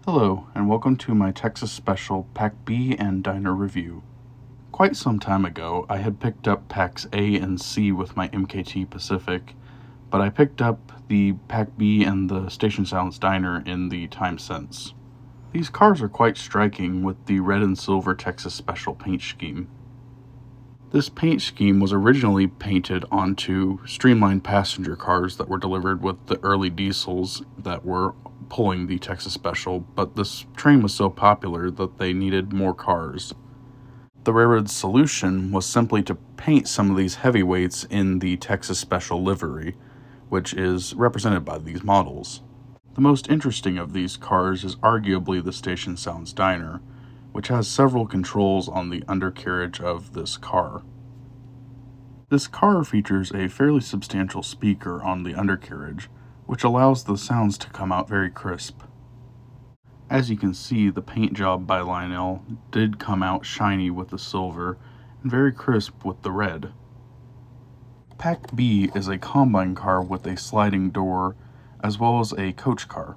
Hello, and welcome to my Texas Special Pack B and Diner review. Quite some time ago, I had picked up Packs A and C with my MKT Pacific, but I picked up the Pack B and the Station Sounds Diner in the time since. These cars are quite striking with the red and silver Texas Special paint scheme. This paint scheme was originally painted onto streamlined passenger cars that were delivered with the early diesels that were pulling the Texas Special, but this train was so popular that they needed more cars. The railroad's solution was simply to paint some of these heavyweights in the Texas Special livery, which is represented by these models. The most interesting of these cars is arguably the Station Sounds Diner, which has several controls on the undercarriage of this car. This car features a fairly substantial speaker on the undercarriage, which allows the sounds to come out very crisp. As you can see, the paint job by Lionel did come out shiny with the silver and very crisp with the red. Pack B is a combine car with a sliding door as well as a coach car.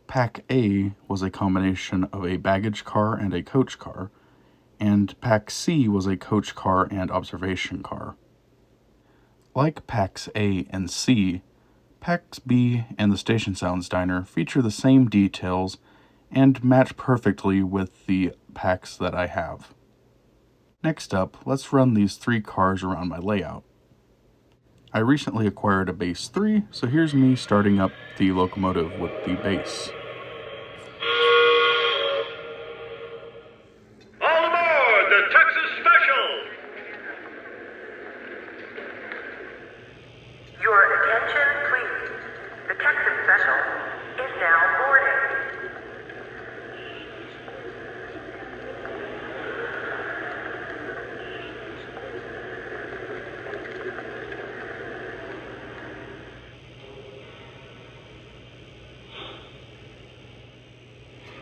Pack A was a combination of a baggage car and a coach car, and Pack C was a coach car and observation car. Like Packs A and C, Packs B and the Station Sounds Diner feature the same details and match perfectly with the packs that I have. Next up, let's run these three cars around my layout. I recently acquired a base 3, so here's me starting up the locomotive with the base. All aboard the Texas Special! Your attention, please. The Texas Special is now boarding.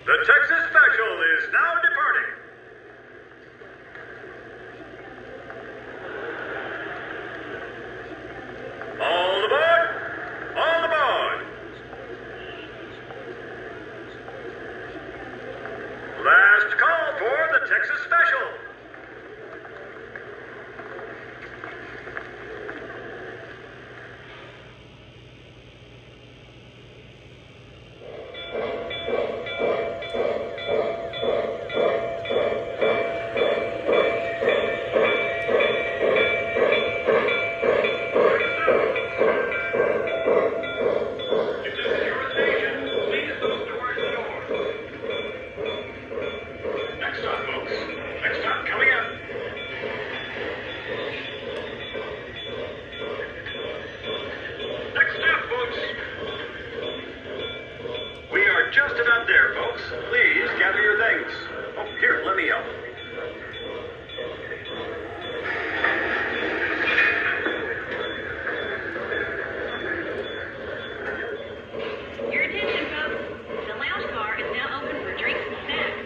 The Texas Special is now departing. All aboard! All aboard! Last call for the Texas Special. If this is your station, please those doors door. Next stop, folks. Next stop coming up. Next stop, folks. We are just about there, folks. Please gather your things. Oh, here, let me help. Your attention, folks. The lounge car is now open for drinks and snacks.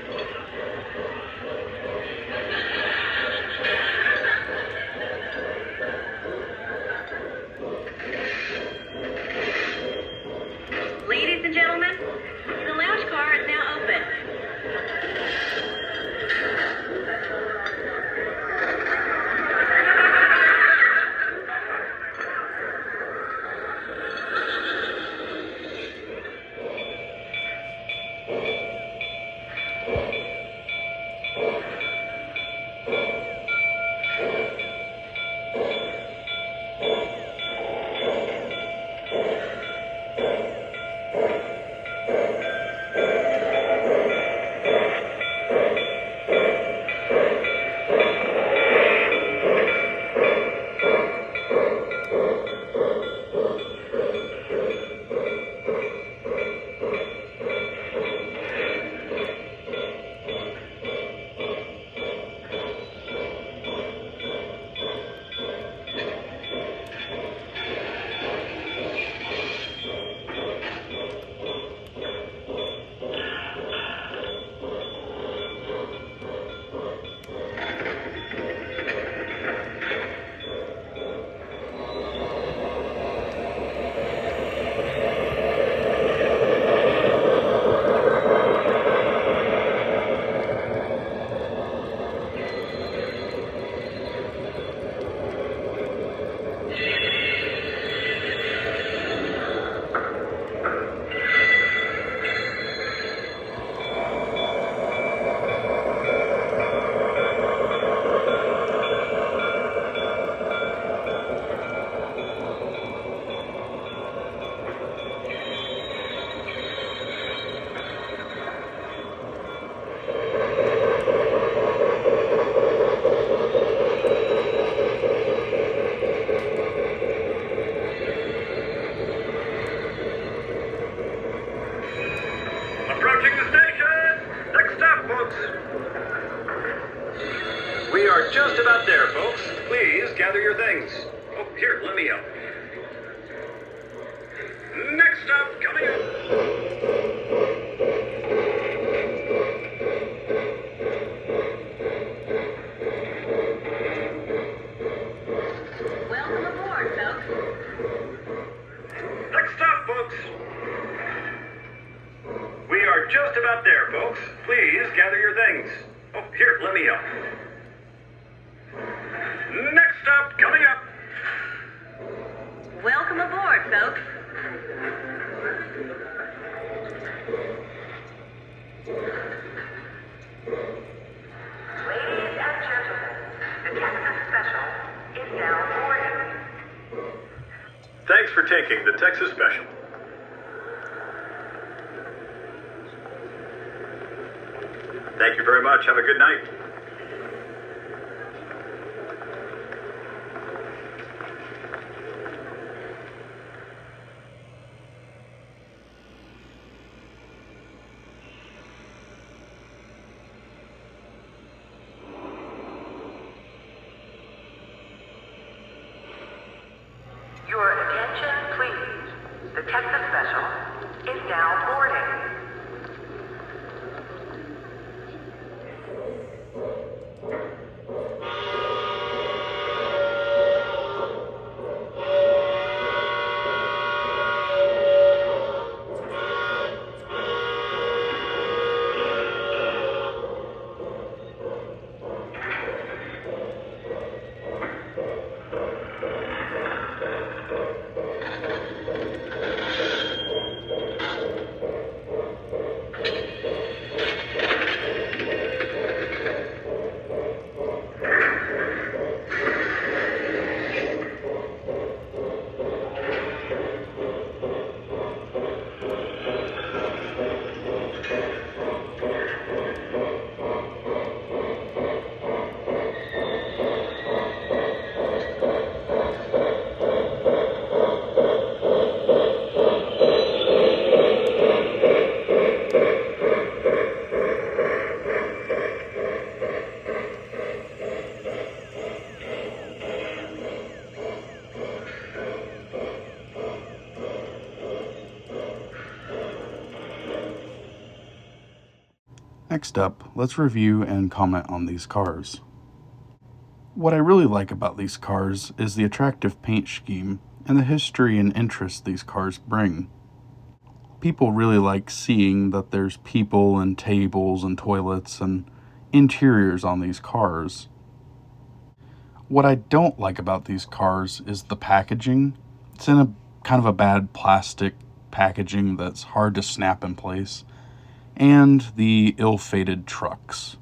Ladies and gentlemen, the lounge car is now open. approaching the station. Next stop, folks. We are just about there, folks. Please gather your things. Oh, here, let me help. Next stop coming up. Welcome aboard, folks. Next stop, folks. We are just about there, folks. Please gather your things. Oh, here, let me help. Next stop coming up. Welcome aboard, folks. Ladies and gentlemen, the Texas Special is now boarding. Thanks for taking the Texas Special. Thank you very much. Have a good night. Your attention, please. The Texas Special is now boarding. Next up, let's review and comment on these cars. What I really like about these cars is the attractive paint scheme and the history and interest these cars bring. People really like seeing that there's people and tables and toilets and interiors on these cars. What I don't like about these cars is the packaging. It's in a kind of a bad plastic packaging that's hard to snap in place, and the ill-fated trucks.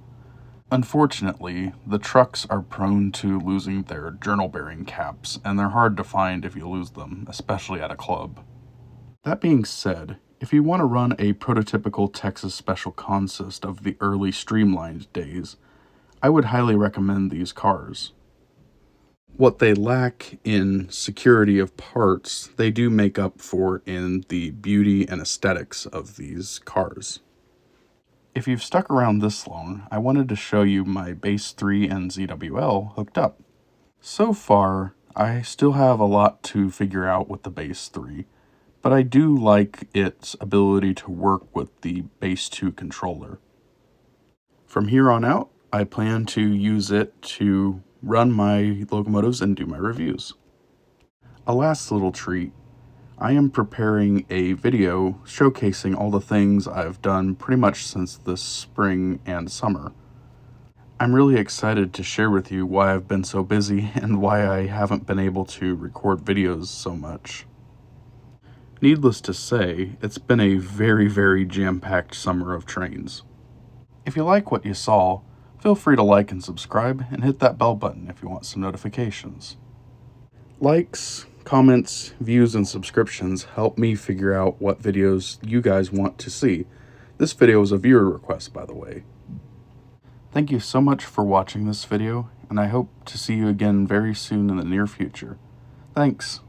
Unfortunately, the trucks are prone to losing their journal-bearing caps, and they're hard to find if you lose them, especially at a club. That being said, if you want to run a prototypical Texas Special consist of the early streamlined days, I would highly recommend these cars. What they lack in security of parts, they do make up for in the beauty and aesthetics of these cars. If you've stuck around this long, I wanted to show you my Base 3 and ZWL hooked up. So far, I still have a lot to figure out with the Base 3, but I do like its ability to work with the Base 2 controller. From here on out, I plan to use it to run my locomotives and do my reviews. A last little treat. I am preparing a video showcasing all the things I've done pretty much since this spring and summer. I'm really excited to share with you why I've been so busy and why I haven't been able to record videos so much. Needless to say, it's been a very, very jam-packed summer of trains. If you like what you saw, feel free to like and subscribe and hit that bell button if you want some notifications. Likes, comments, views, and subscriptions help me figure out what videos you guys want to see. This video is a viewer request, by the way. Thank you so much for watching this video, and I hope to see you again very soon in the near future. Thanks.